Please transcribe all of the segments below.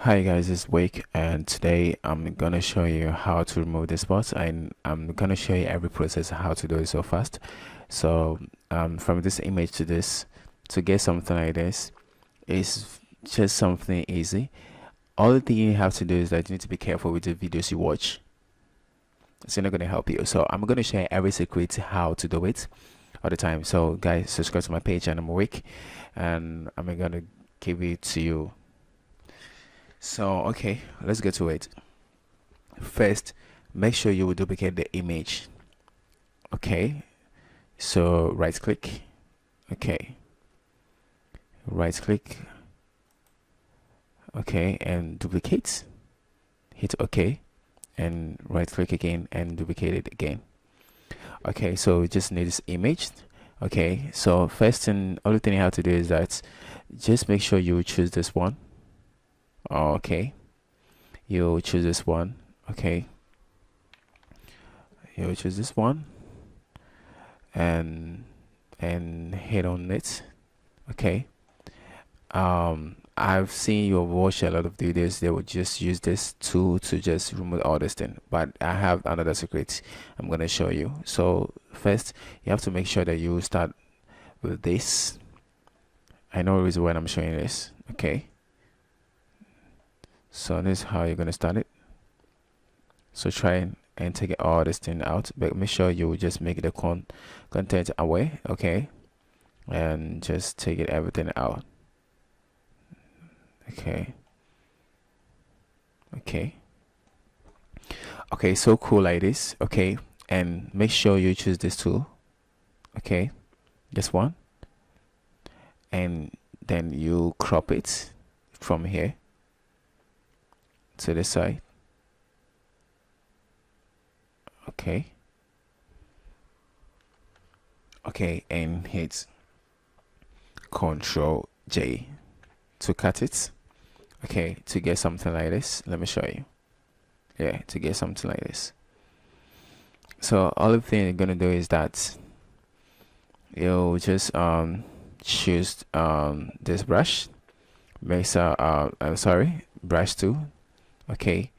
Hi guys, it's Wake, and today I'm gonna show you how to remove the spots, and I'm gonna show you every process how to do it so fast. So from this image to this, to get something like this is just something easy. All the thing you have to do is that you need to be careful with the videos you watch. It's not gonna help you. So I'm gonna share every secret how to do it all the time. So guys, subscribe to my page, and I'm Wake, and I'm gonna give it to you. So okay, let's get to it. First, make sure you will duplicate the image. Okay, so right click. Okay, right click. Okay, and duplicate. Hit OK, and right click again and duplicate it again. Okay, so we just need this image. Okay, so first and only thing you have to do is that just make sure you choose this one. Okay, you choose this one. Okay, you choose this one and hit on it. Okay, I've seen you watch a lot of videos, they would just use this tool to just remove all this thing, but I have another secret I'm gonna show you. So first you have to make sure that you start with this. I know the reason why I'm showing this. Okay, so this is how you're gonna start it. So try and take all this thing out, but make sure you just make the content away. Okay, and just take it everything out. Okay, so cool like this. Okay, and make sure you choose this tool. Okay, this one, and then you crop it from here to the side. Okay, and hit Control J to cut it. Okay, to get something like this, let me show you. Yeah, to get something like this. So all the thing you're gonna do is that you'll just choose this brush, I'm sorry, brush tool. Okay,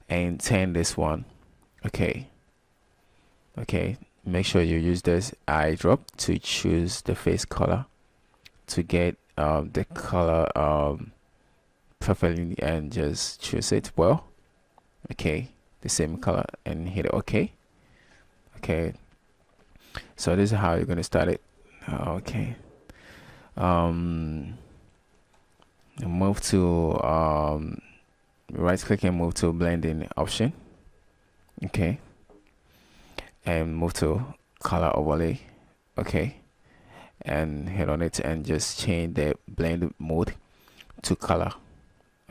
and turn this one. Okay, make sure you use this eye drop to choose the face color to get the color perfectly, and just choose it well. Okay, the same color, and hit OK. Okay, so this is how you're gonna start it. Okay, move to right click and move to blending option. Okay, and move to color overlay. Okay, and hit on it and just change the blend mode to color.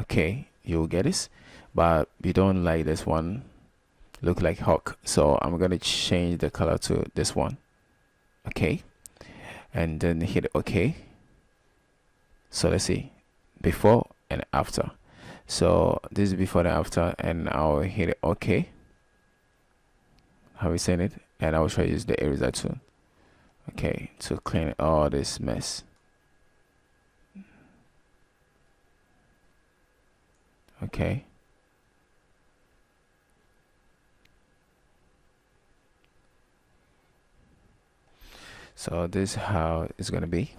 Okay, you'll get this, but you don't like this one look like hawk, so I'm gonna change the color to this one. Okay, and then hit OK. So let's see before and after. So this is before and after, and I'll hit OK. How we saying it? And I will try to use the eraser tool. Okay, to clean all this mess. Okay, so this is how it's gonna be.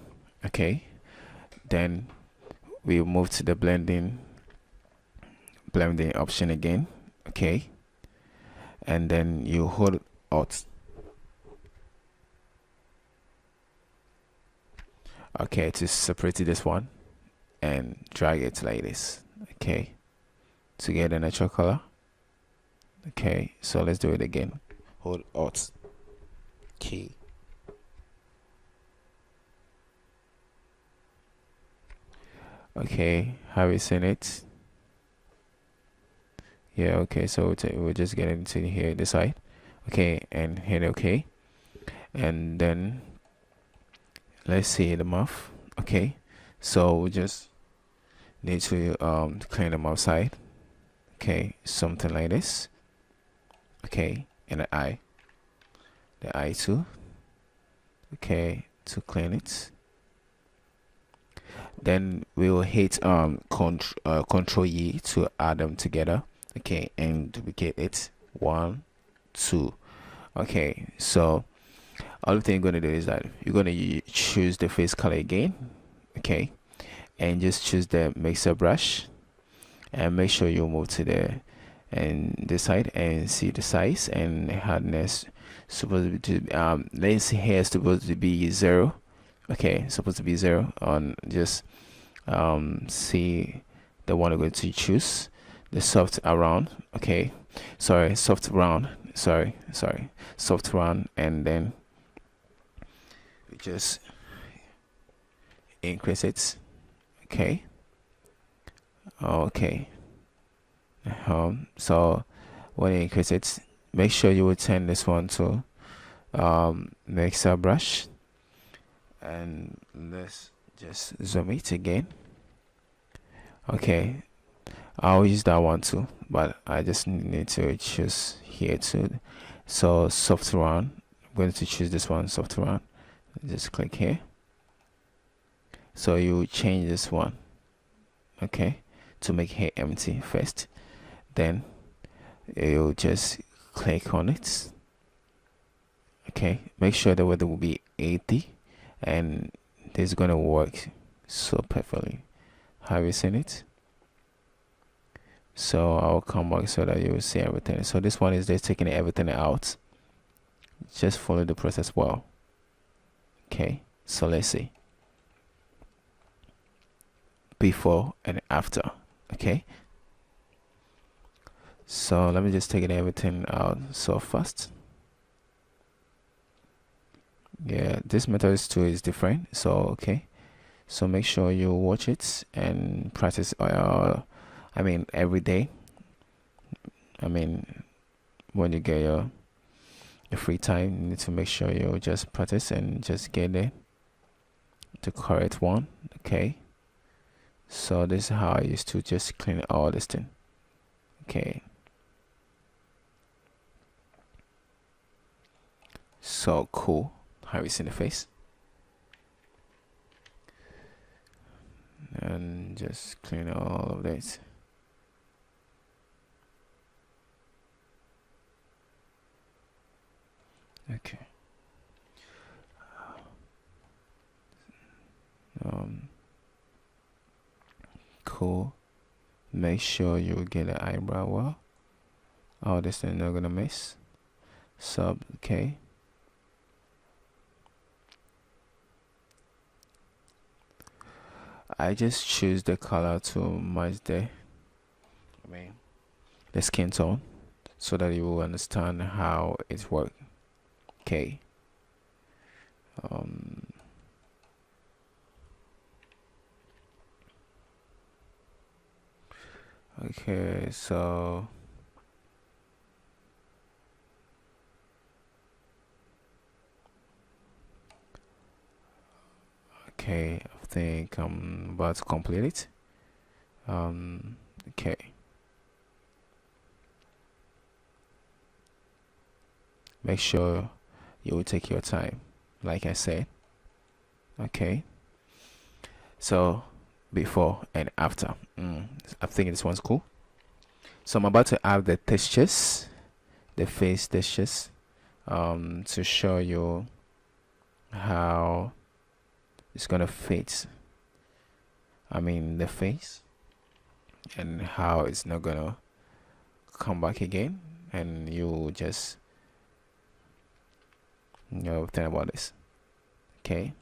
Okay, then we move to the blending option again. Okay, and then you hold Alt. Okay, to separate this one and drag it like this. Okay, to get a natural color. Okay, so let's do it again. Hold Alt key. Okay, have you seen it? Yeah, okay, so we'll just get into here, this side. Okay, and hit OK, and then let's see the mouth. Okay, so we just need to clean the mouth side. Okay, something like this. Okay, and the eye too. Okay, to clean it. Then we will hit control E to add them together. Okay, and duplicate it. 1, 2. Okay, so all the thing you're going to do is that you're going to choose the face color again. Okay, and just choose the mixer brush and make sure you move to the this side and see the size and hardness supposed to be let's see here, supposed to be 0. Okay, supposed to be 0 on just see the one we're going to choose, the soft around. Okay, sorry, soft round, sorry, soft round, and then we just increase it. Okay, so when you increase it, make sure you will turn this one to mixer brush, and let's just zoom it again. Okay, I'll use that one too, but I just need to choose here too. So soft round, I'm going to choose this one, soft round. Just click here. So you change this one, okay, to make here empty first. Then you just click on it. Okay, make sure the weather will be 80, and this is gonna work so perfectly. Have you seen it? So I'll come back so that you will see everything. So this one is just taking everything out. Just follow the process well. Okay, so let's see before and after. Okay, so let me just take everything out so fast. Yeah, this method too is different. So okay, so make sure you watch it and practice I mean every day. I mean when you get your free time, you need to make sure you just practice and just get the correct one. Okay, so this is how I used to just clean all this thing. Okay, so cool. Have you seen the face? And just clean all of this. Okay. Cool. Make sure you get the eyebrow well. All this thing not gonna miss. Okay. I just choose the color to match the skin tone so that you will understand how it works. Okay. Okay, so okay, I think I'm about to complete it. Okay, make sure you will take your time, like I said. Okay, so before and after. I think this one's cool. So I'm about to add the textures, the face textures, to show you how it's gonna fit. I mean the face, and how it's not gonna come back again, and you just think about this. Okay.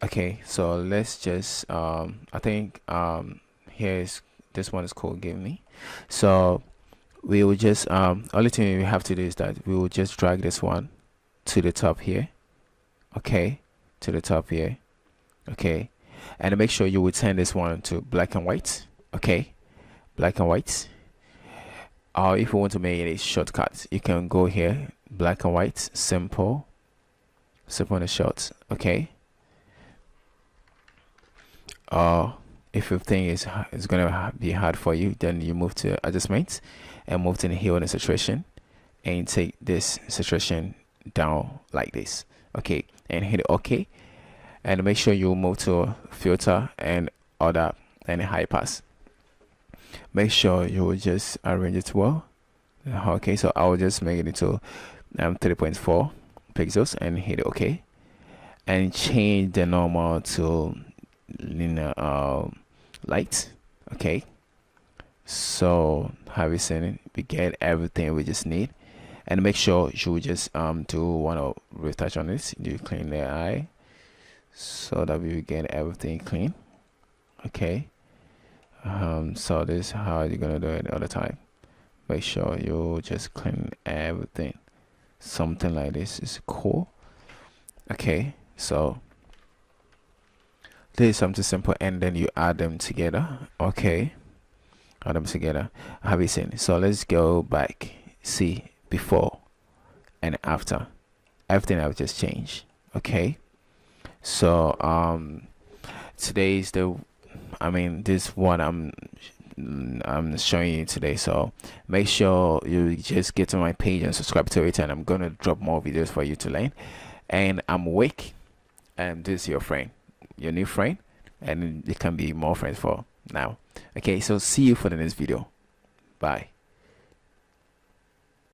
Okay, so let's just I think here's this one is called Give Me. So we will just only thing we have to do is that we will just drag this one to the top here. Okay, to the top here. Okay, and make sure you will turn this one to black and white. Okay, black and white. Or if you want to make it a shortcut, you can go here, black and white, simple and short. Okay. If you think it's gonna be hard for you, then you move to adjustments and move to the hue and saturation, and take this saturation down like this. Okay, and hit OK, and make sure you move to filter and other and high pass. Make sure you just arrange it well. Okay, so I'll just make it into 3.4 pixels and hit OK, and change the normal to linear light. Okay, so have you seen it? We get everything we just need. And make sure you just do one of retouch on this. You clean the eye so that we get everything clean. Okay, so this is how you're gonna do it all the time. Make sure you just clean everything. Something like this is cool. Okay, so this is something simple, and then you add them together. Okay, add them together. Have you seen? So let's go back. See before and after. Everything I've just changed. Okay, so today is the this one I'm showing you today. So make sure you just get to my page and subscribe to it, and I'm gonna drop more videos for you to learn. And I'm Wake, and this is your friend, your new friend, and it can be more friends for now. Okay, so see you for the next video. Bye.